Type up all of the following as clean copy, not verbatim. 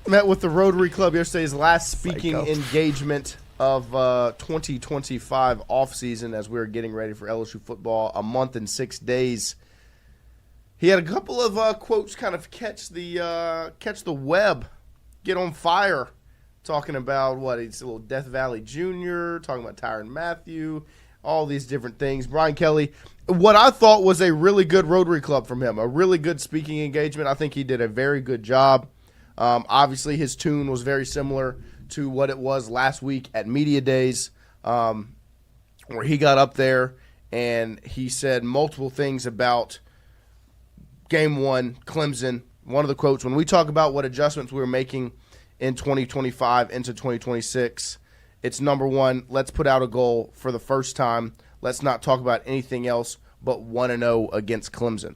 Met with the Rotary Club yesterday's last speaking engagement of 2025 offseason as we were getting ready for LSU football, a month and 6 days. He had a couple of quotes kind of catch the web, get on fire, talking about he's a little Death Valley Jr., talking about Tyrann Mathieu, all these different things. Brian Kelly, what I thought was a really good Rotary Club from him, a really good speaking engagement. I think he did a very good job. Obviously, his tune was very similar to what it was last week at Media Days, where he got up there and he said multiple things about Game 1, Clemson. One of the quotes, when we talk about what adjustments we were making in 2025 into 2026, it's number one, let's put out a goal for the first time. Let's not talk about anything else but 1-0 against Clemson.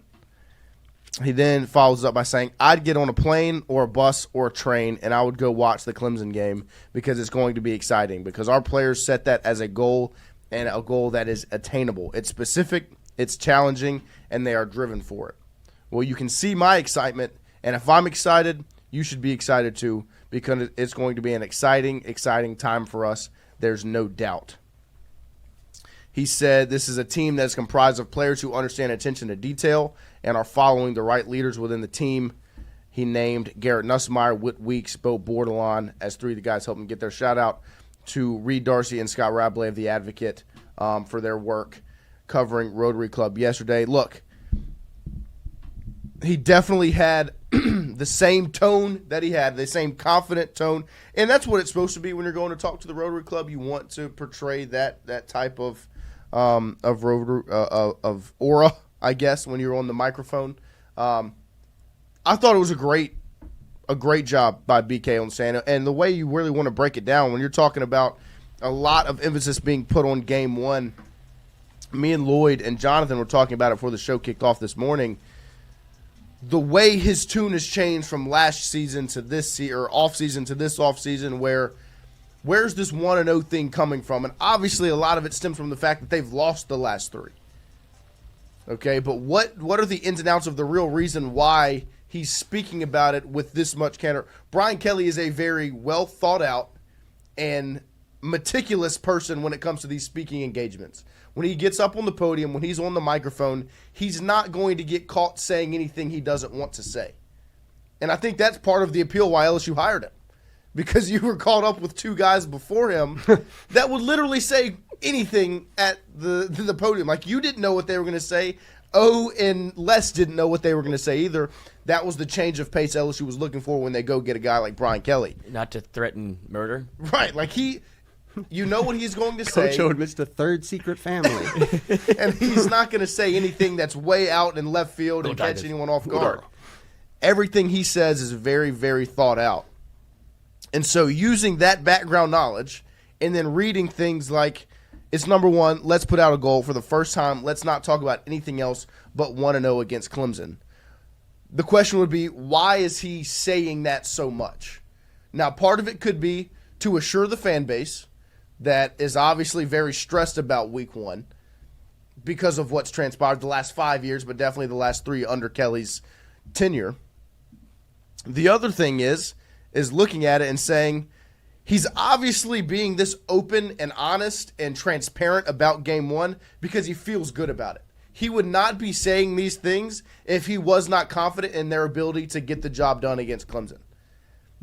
He then follows up by saying, I'd get on a plane or a bus or a train, and I would go watch the Clemson game because it's going to be exciting, because our players set that as a goal, and a goal that is attainable. It's specific, it's challenging, and they are driven for it. Well, you can see my excitement, and if I'm excited, you should be excited too, because it's going to be an exciting, exciting time for us. There's no doubt. He said this is a team that is comprised of players who understand attention to detail and are following the right leaders within the team. He named Garrett Nussmeier, Whit Weeks, Bo Bordelon as three of the guys helping get their shout-out to Reed Darcy and Scott Rabley of The Advocate for their work covering Rotary Club yesterday. Look, he definitely had the same tone that he had, the same confident tone, and that's what it's supposed to be when you're going to talk to the Rotary Club. You want to portray that type of aura, I guess, when you're on the microphone. I thought it was a great job by BK on Santa, and the way you really want to break it down when you're talking about a lot of emphasis being put on Game 1. Me and Lloyd and Jonathan were talking about it before the show kicked off this morning. The way his tune has changed from last season to this season, or off season to this off season, where's this 1-0 thing coming from? And obviously a lot of it stems from the fact that they've lost the last three. Okay, but what are the ins and outs of the real reason why he's speaking about it with this much candor? Brian Kelly is a very well thought out and meticulous person when it comes to these speaking engagements. When he gets up on the podium, when he's on the microphone, he's not going to get caught saying anything he doesn't want to say. And I think that's part of the appeal why LSU hired him. Because you were caught up with two guys before him that would literally say anything at the podium. Like, you didn't know what they were going to say. And Les didn't know what they were going to say either. That was the change of pace LSU was looking for when they go get a guy like Brian Kelly. Not to threaten murder. Right. Like, you know what he's going to say. Coach admits the third secret family. And he's not going to say anything that's way out in left field and catch anyone off guard. Everything he says is very, very thought out. And so using that background knowledge and then reading things like, it's number one, let's put out a goal for the first time. Let's not talk about anything else but 1-0 against Clemson. The question would be, why is he saying that so much? Now, part of it could be to assure the fan base that is obviously very stressed about week 1 because of what's transpired the last 5 years, but definitely the last 3 under Kelly's tenure. The other thing is looking at it and saying he's obviously being this open and honest and transparent about Game 1 because he feels good about it. He would not be saying these things if he was not confident in their ability to get the job done against Clemson,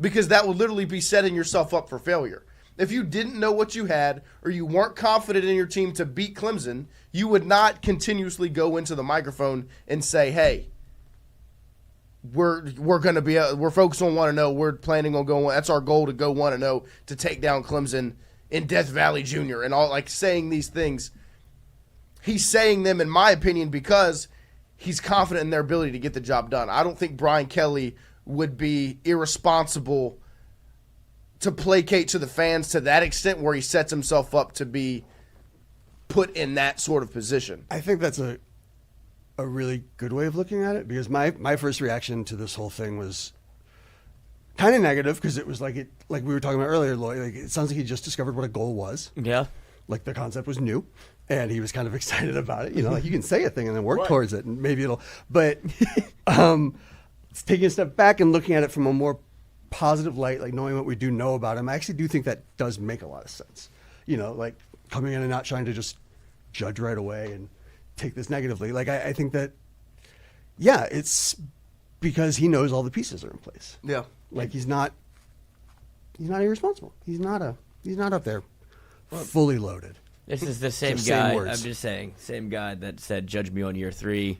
because that would literally be setting yourself up for failure. If you didn't know what you had or you weren't confident in your team to beat Clemson, you would not continuously go into the microphone and say, hey, we're focused on 1-0. We're planning on going. That's our goal, to go 1-0 to take down Clemson in Death Valley Jr. and all, like, saying these things. He's saying them, in my opinion, because he's confident in their ability to get the job done. I don't think Brian Kelly would be irresponsible to placate to the fans to that extent where he sets himself up to be put in that sort of position. I think that's a really good way of looking at it, because my first reaction to this whole thing was kind of negative, because it was like we were talking about earlier, Lloyd. Like, it sounds like he just discovered what a goal was. Yeah. Like, the concept was new, and he was kind of excited about it. You know, like, you can say a thing and then work towards it, and maybe it'll. But it's taking a step back and looking at it from a more positive light, like knowing what we do know about him, I actually do think that does make a lot of sense. Like coming in and not trying to just judge right away and take this negatively. Like I think that, yeah, it's because he knows all the pieces are in place. Yeah. Like he's not irresponsible. He's not up there fully loaded. This is the same guy. I'm just saying, same guy that said, "Judge me on year 3."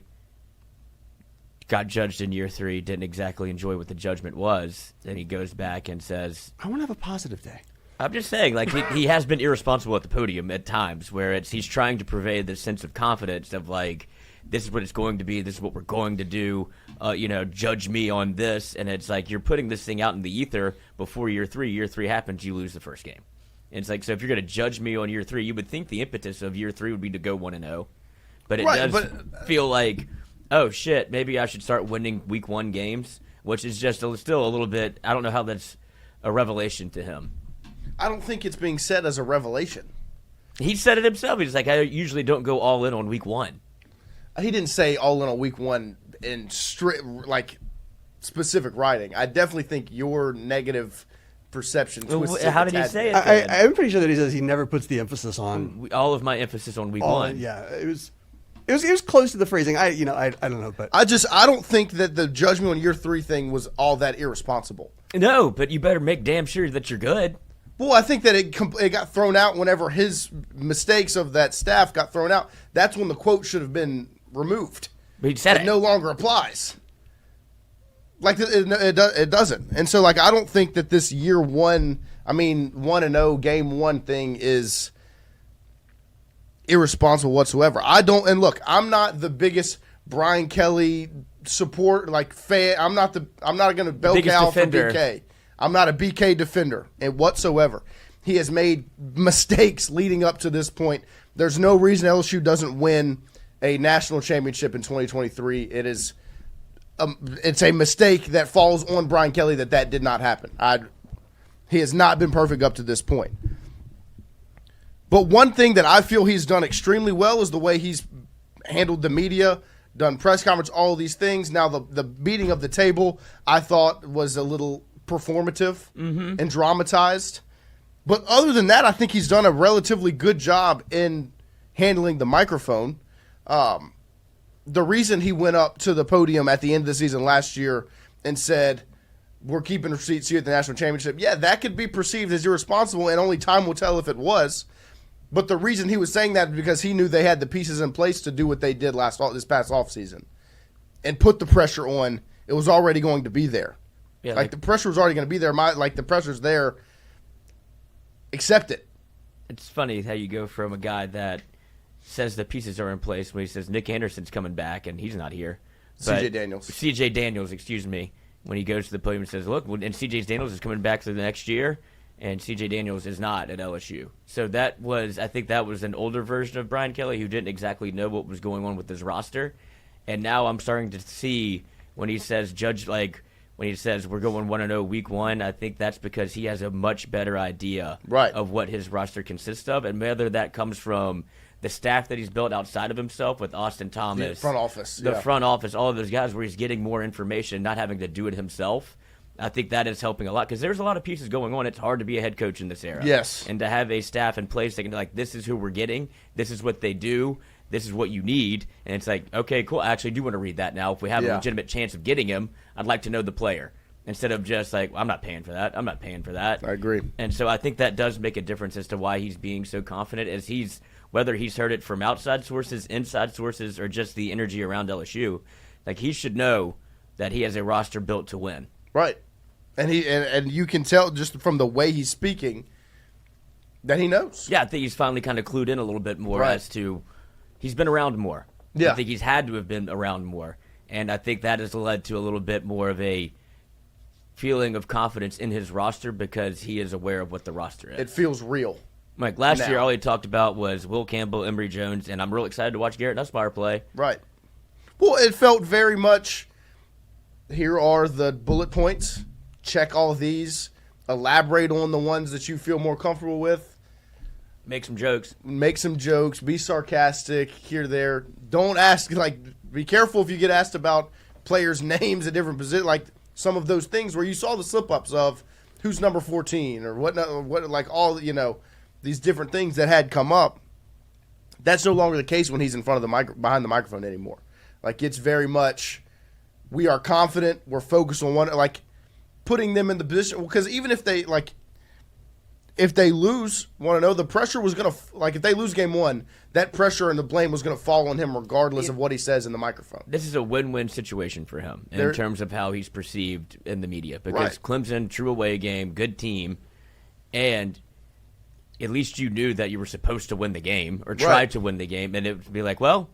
Got judged in year 3. Didn't exactly enjoy what the judgment was. Then he goes back and says, "I want to have a positive day." I'm just saying, like he has been irresponsible at the podium at times, where he's trying to pervade this sense of confidence of like, this is what it's going to be, this is what we're going to do, judge me on this, and it's like you're putting this thing out in the ether before year 3. Year 3 happens, you lose the first game. And it's like, so if you're going to judge me on year 3, you would think the impetus of year 3 would be to go 1-0, but it does feel like, oh shit, maybe I should start winning week 1 games, which is just still a little bit. I don't know how that's a revelation to him. I don't think it's being said as a revelation. He said it himself. He's like, I usually don't go all in on week 1. He didn't say all in on week 1 in specific writing. I definitely think your negative perception twists it. How did he say it? I'm pretty sure that he says he never puts the emphasis on all of my emphasis on week 1. Yeah, it was close to the phrasing. I don't know, but I don't think that the judgment on year 3 thing was all that irresponsible. No, but you better make damn sure that you're good. Well, I think that it got thrown out whenever his mistakes of that staff got thrown out. That's when the quote should have been removed. But he said it no longer applies. Like it doesn't, and so like I don't think that this year 1, 1-0 game 1 thing is irresponsible whatsoever. And look, I'm not the biggest Brian Kelly fan. I'm not going to bell cow for BK. I'm not a BK defender and whatsoever. He has made mistakes leading up to this point. There's no reason LSU doesn't win a national championship in 2023. It's a mistake that falls on Brian Kelly that did not happen. He has not been perfect up to this point. But one thing that I feel he's done extremely well is the way he's handled the media, done press conference, all of these things. Now, the beating of the table, I thought was a little performative and dramatized. But other than that, I think he's done a relatively good job in handling the microphone. The reason he went up to the podium at the end of the season last year and said, we're keeping receipts here at the national championship, yeah, that could be perceived as irresponsible, and only time will tell if it was. But the reason he was saying that is because he knew they had the pieces in place to do what they did this past offseason and put the pressure on. It was already going to be there. Yeah, like the pressure was already going to be there. The pressure's there. Accept it. It's funny how you go from a guy that says the pieces are in place when he says Nick Anderson's coming back and he's not here. C.J. Daniels, excuse me. When he goes to the podium and says, look, and C.J. Daniels is coming back for the next year, and C.J. Daniels is not at LSU. So I think that was an older version of Brian Kelly who didn't exactly know what was going on with his roster. And now I'm starting to see when he says when he says we're going 1-0 week 1, I think that's because he has a much better idea of what his roster consists of, and whether that comes from the staff that he's built outside of himself with Austin Thomas, the front office, all of those guys where he's getting more information, not having to do it himself. I think that is helping a lot because there's a lot of pieces going on. It's hard to be a head coach in this era. Yes. And to have a staff in place that can this is who we're getting, this is what they do, this is what you need. And it's like, okay, cool. I actually do want to read that now. If we have a legitimate chance of getting him, I'd like to know the player. Instead of just I'm not paying for that. I'm not paying for that. I agree. And so I think that does make a difference as to why he's being so confident as whether he's heard it from outside sources, inside sources, or just the energy around LSU. He should know that he has a roster built to win. Right. And and you can tell just from the way he's speaking that he knows. Yeah, I think he's finally kind of clued in a little bit more as to he's been around more. Yeah. I think he's had to have been around more. And I think that has led to a little bit more of a feeling of confidence in his roster because he is aware of what the roster is. It feels real. Last year, all he talked about was Will Campbell, Emory Jones, and I'm real excited to watch Garrett Nussmeier play. Right. Well, it felt very much, here are the bullet points. Check all of these. Elaborate on the ones that you feel more comfortable with. Make some jokes. Be sarcastic here, there. Don't ask, be careful if you get asked about players' names at different positions. some of those things where you saw the slip-ups of who's number 14 or what like all, these different things that had come up. That's no longer the case when he's in front of the behind the microphone anymore. Like, it's very much, we are confident, we're focused on one, like, putting them in the position, because even if they lose, want to know, the pressure was going to, like, if they lose game one, that pressure and the blame was going to fall on him regardless of what he says in the microphone. This is a win-win situation for him in terms of how he's perceived in the media, because Clemson, true away game, good team, and at least you knew that you were supposed to win the game or try to win the game, and it would be like, well,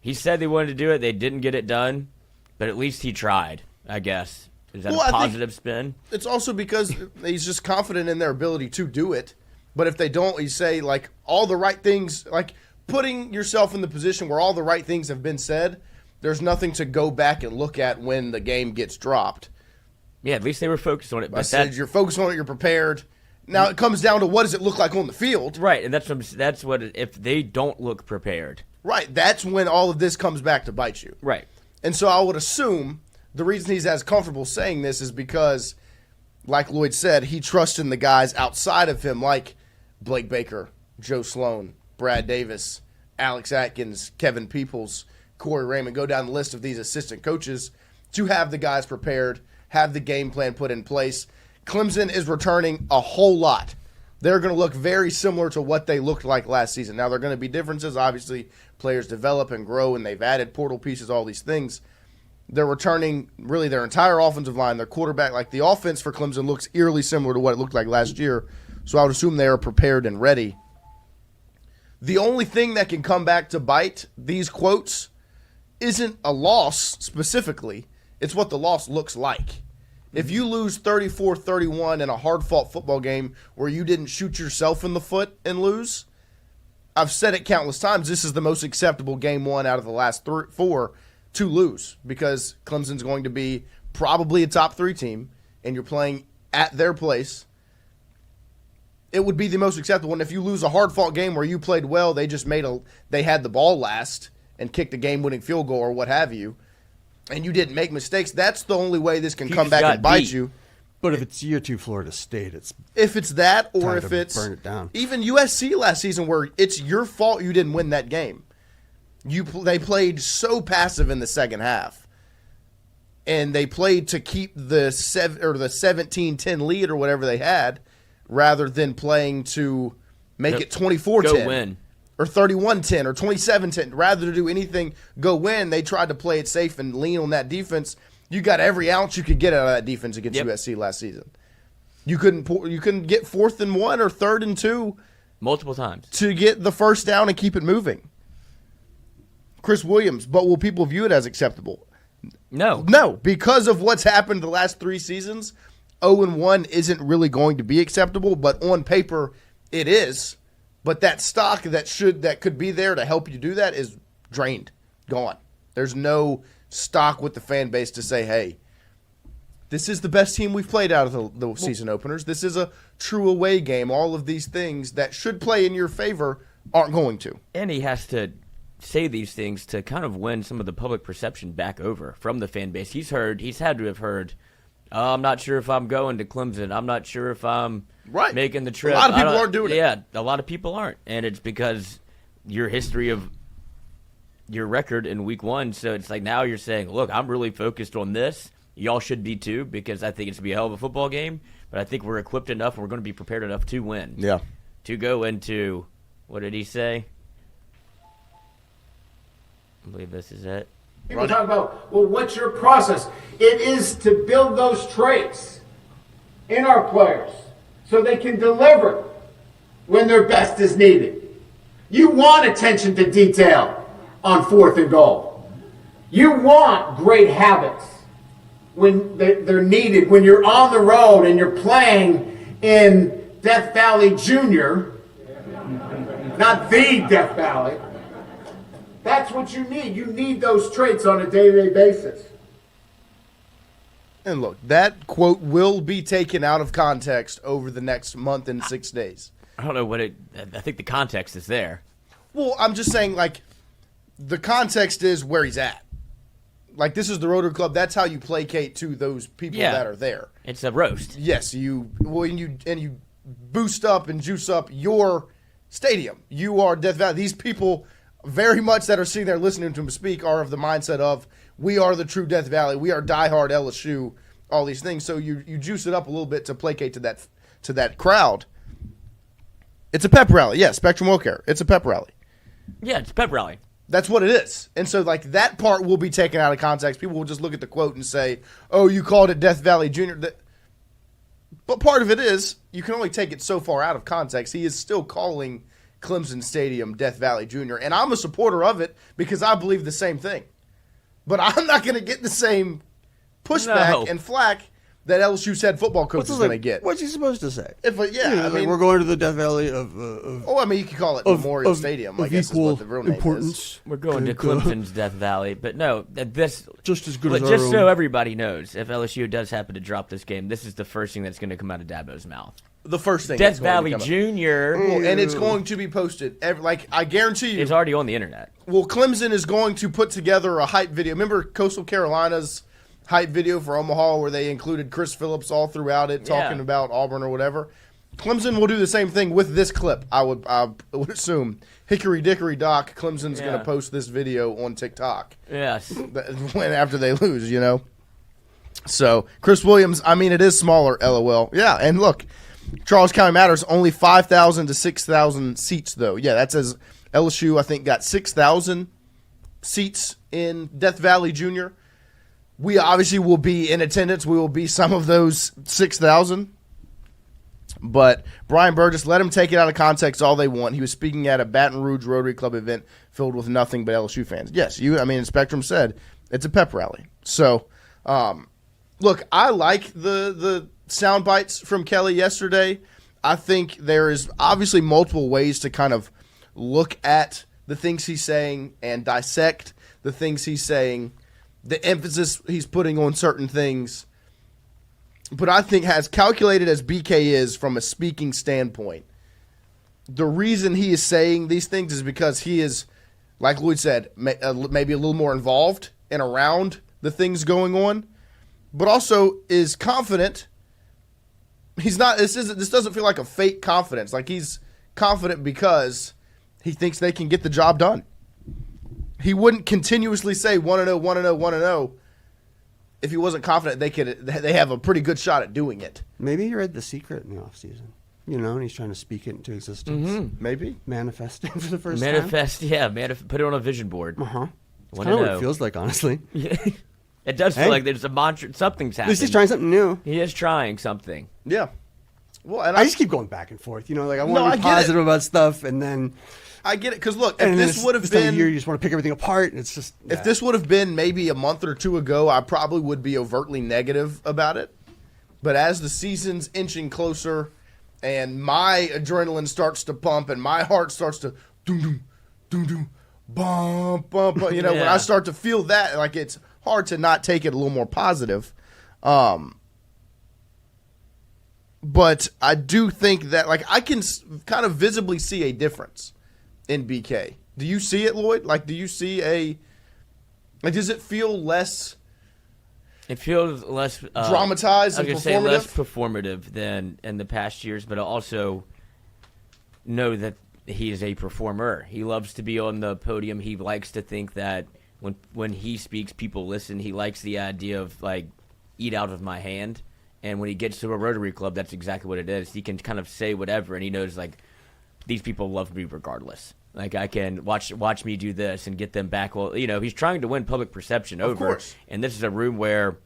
he said they wanted to do it, they didn't get it done, but at least he tried, I guess. Is that a positive spin? It's also because he's just confident in their ability to do it. But if they don't, you say, like, all the right things, like putting yourself in the position where all the right things have been said, there's nothing to go back and look at when the game gets dropped. Yeah, at least they were focused on it. But you're focused on it, you're prepared. Now it comes down to what does it look like on the field. Right, and that's what if they don't look prepared. Right, that's when all of this comes back to bite you. Right. And so I would assume the reason he's as comfortable saying this is because, like Lloyd said, he trusts in the guys outside of him, like Blake Baker, Joe Sloan, Brad Davis, Alex Atkins, Kevin Peoples, Corey Raymond. Go down the list of these assistant coaches to have the guys prepared, have the game plan put in place. Clemson is returning a whole lot. They're going to look very similar to what they looked like last season. Now, there are going to be differences. Obviously, players develop and grow, and they've added portal pieces, all these things. They're returning really their entire offensive line, their quarterback. Like, the offense for Clemson looks eerily similar to what it looked like last year, so I would assume they are prepared and ready. The only thing that can come back to bite these quotes isn't a loss specifically. It's what the loss looks like. If you lose 34-31 in a hard-fought football game where you didn't shoot yourself in the foot and lose, I've said it countless times, this is the most acceptable game one out of the last four to lose, because Clemson's going to be probably a top 3 team, and you're playing at their place. It would be the most acceptable. And if you lose a hard-fought game where you played well, they had the ball last and kicked a game-winning field goal or what have you, and you didn't make mistakes, that's the only way this can come back and bite you. But if it's year 2 Florida State, if it's that, or if it's burn it down. Even USC last season, where it's your fault you didn't win that game. They played so passive in the second half, and they played to keep the 17-10 lead or whatever they had, rather than playing to make it 24-10. Go win. Or 31-10 or 27-10. Rather than do anything, go win, they tried to play it safe and lean on that defense. You got every ounce you could get out of that defense against USC last season. You couldn't get 4th and 1 or 3rd and 2 multiple times to get the first down and keep it moving. Chris Williams, but will people view it as acceptable? No, because of what's happened the last 3 seasons. 0-1 isn't really going to be acceptable, but on paper it is. But that stock that could be there to help you do that is drained, gone. There's no stock with the fan base to say, hey, this is the best team we've played out of the season openers. This is a true away game. All of these things that should play in your favor aren't going to. And he has to say these things to kind of win some of the public perception back over from the fan base. He's had to have heard, I'm not sure if I'm going to Clemson. I'm not sure if I'm making the trip. A lot of people aren't doing it. Yeah, a lot of people aren't. And it's because your history of your record in week 1. So it's like now you're saying, look, I'm really focused on this. Y'all should be too, because I think it's going to be a hell of a football game. But I think we're equipped enough and we're going to be prepared enough to win. Yeah. To go into, what did he say? I believe this is it. People talk about, well, what's your process? It is to build those traits in our players so they can deliver when their best is needed. You want attention to detail on 4th and goal. You want great habits when they're needed, when you're on the road and you're playing in Death Valley Junior, not the Death Valley. That's what you need. You need those traits on a day-to-day basis. And look, that quote will be taken out of context over the next month and 6 days. I don't know I think the context is there. Well, I'm just saying, like, the context is where he's at. like this is the Rotary Club. That's how you placate to those people that are there. It's a roast. Yes, you boost up and juice up your stadium. You are Death Valley. These people very much that are sitting there listening to him speak are of the mindset of we are the true Death Valley. We are diehard LSU. All these things. So you juice it up a little bit to placate to that crowd. It's a pep rally. Yeah, Spectrum WellCare. It's a pep rally. Yeah, it's a pep rally. That's what it is. And so, like, that part will be taken out of context. People will just look at the quote and say, oh, you called it Death Valley Jr. But part of it is you can only take it so far out of context. He is still calling Clemson Stadium Death Valley Jr. And I'm a supporter of it because I believe the same thing. But I'm not going to get the same pushback and flack that LSU's head football coach is going to get. What's he supposed to say? I mean, we're going to the Death Valley of I mean, you could call it Memorial Stadium. I guess is what the real name is. We're going to Clemson's Death Valley, but no, this just as good as just so everybody knows, if LSU does happen to drop this game, this is the first thing that's going to come out of Dabo's mouth. The first thing, Death Valley Jr. And it's going to be posted. I guarantee you, it's already on the internet. Well, Clemson is going to put together a hype video. Remember Coastal Carolina's hype video for Omaha where they included Chris Phillips all throughout it talking about Auburn or whatever? Clemson will do the same thing with this clip, I would assume. Hickory Dickory Doc, Clemson's going to post this video on TikTok. Yes. After they lose, you know? So, Chris Williams, I mean, it is smaller, LOL. Yeah, and look, Charles County Matters, only 5,000 to 6,000 seats, though. Yeah, that's as LSU, I think, got 6,000 seats in Death Valley Jr. We obviously will be in attendance. We will be some of those 6,000. But Brian Burgess, let him take it out of context all they want. He was speaking at a Baton Rouge Rotary Club event filled with nothing but LSU fans. Yes, Spectrum said it's a pep rally. So, look, I like the sound bites from Kelly yesterday. I think there is obviously multiple ways to kind of look at the things he's saying and dissect the things he's saying, the emphasis he's putting on certain things. But I think as calculated as BK is from a speaking standpoint, the reason he is saying these things is because he is, like Lloyd said, maybe a little more involved and around the things going on, but also is confident. He's not. This doesn't feel like a fake confidence. Like he's confident because he thinks they can get the job done. He wouldn't continuously say 1-0, 1-0, 1-0 if he wasn't confident they have a pretty good shot at doing it. Maybe he read The Secret in the offseason. And he's trying to speak it into existence. Mm-hmm. Maybe. Manifest it for the first time. Put it on a vision board. Uh-huh. That's kind of what it feels like, honestly. Yeah. It does feel like there's a mantra. Something's happening. At least he's trying something new. He is trying something. Yeah. Well, and I just keep going back and forth. I want to be positive about stuff, and then I get it because look, if this would have been year, you just want to pick everything apart, and it's just if this would have been maybe a month or two ago, I probably would be overtly negative about it. But as the season's inching closer, and my adrenaline starts to pump, and my heart starts to doom doom doom doom bump bump, when I start to feel that, like it's hard to not take it a little more positive. But I do think that, like, I can kind of visibly see a difference in BK. Do you see it, Lloyd? Like, do you see does it feel less? It feels less dramatized and performative? Say less performative than in the past years, but I also know that he is a performer. He loves to be on the podium. He likes to think that when he speaks, people listen. He likes the idea of, like, eat out of my hand. And when he gets to a Rotary Club, that's exactly what it is. He can kind of say whatever, and he knows, like, these people love me regardless. Like, I can watch me do this and get them back. Well, he's trying to win public perception over. Of course. And this is a room where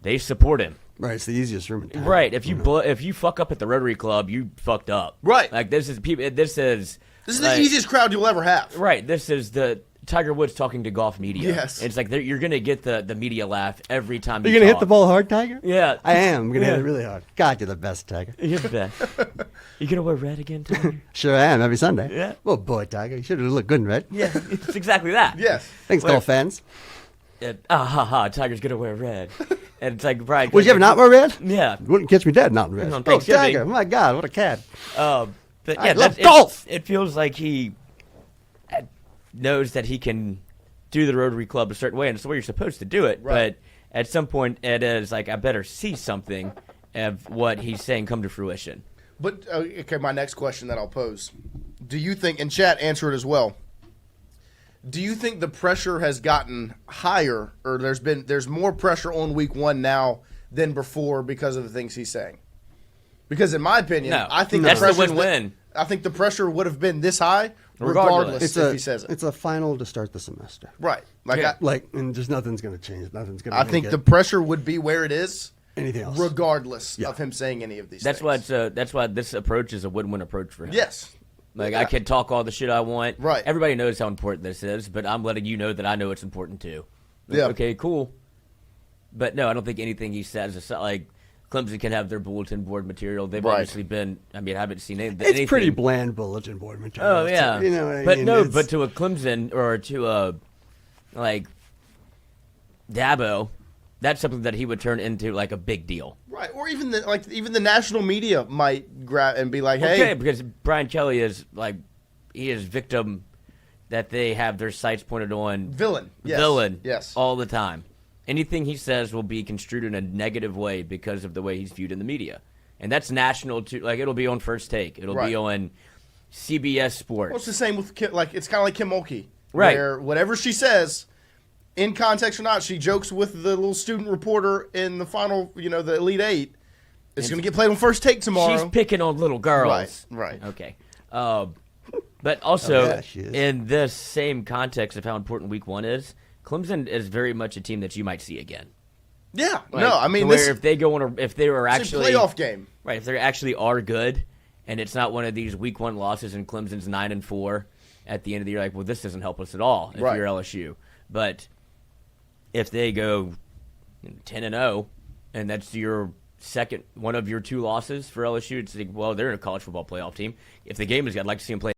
they support him. Right, it's the easiest room in town. Right. If you fuck up at the Rotary Club, you fucked up. Right. Like, this is the easiest crowd you'll ever have. Right. This is the Tiger Woods talking to golf media. Yes. It's like you're going to get the media laugh every time you're going to hit the ball hard, Tiger? Yeah. I am. I'm going to hit it really hard. God, you're the best, Tiger. You're the best. You going to wear red again, Tiger? Sure I am, every Sunday. Yeah. Well, boy, Tiger, you should have looked good in red. Yeah, it's exactly that. Yes. Thanks, golf fans. Tiger's going to wear red. And it's like, Brian. Would you ever not wear red? Yeah. You wouldn't catch me dead not in red. Oh, Tiger, my God, what a cat. But yeah, I love golf. It feels like he knows that he can do the Rotary Club a certain way, and it's the way you're supposed to do it. Right. But at some point, it is like, I better see something of what he's saying come to fruition. But, okay, my next question that I'll pose. Do you think, and chat, answer it as well, do you think the pressure has gotten higher, or there's more pressure on week 1 now than before because of the things he's saying? Because in my opinion, No. I think That's the the pressure win-win. I think the pressure would have been this high Regardless. regardless if he says it. It's a final to start the semester. Right. Like, Yeah. And just nothing's going to change. Nothing's going to I think the pressure would be where it is anything else. regardless Yeah. of him saying any of these That's things. that's why this approach is a win-win approach for him. Yes. Like, Yeah. I can talk all the shit I want. Right. Everybody knows how important this is, but I'm letting you know that I know it's important too. Like, Yeah. okay, cool. But no, I don't think anything he says is like Clemson can have their bulletin board material. They've Right. obviously been. I mean, I haven't seen anything. It's pretty bland bulletin board material. Oh yeah, You know what I but mean? no, It's- but to a Clemson or to a like Dabo, that's something that he would turn into like a big deal. Right. Or even the national media might grab and be like, hey, Okay, because Brian Kelly is like he is victim that they have their sights pointed on villain. Yes. villain Yes. all the time. Anything he says will be construed in a negative way because of the way he's viewed in the media. And that's national too. Like, it'll be on First Take. It'll Right. be on CBS Sports. Well, it's the same with it's kind of like Kim Mulkey. Right. Where whatever she says, in context or not, she jokes with the little student reporter in the final, the Elite Eight. It's going to get played on First Take tomorrow. She's picking on little girls. Right. Okay. But also, yeah, she is. in this same context of how important Week 1 is, Clemson is very much a team that you might see again. Yeah. Like, no, I mean, to where this if they go on, if they were it's actually a playoff game. right, if they actually are good, and it's not one of these Week 1 losses and Clemson's 9-4 at the end of the year, like, well, this doesn't help us at all if Right. you're LSU. But if they go 10-0, and that's your one of your 2 losses for LSU, it's like, well, they're in a college football playoff team. If the game is good, I'd like to see them play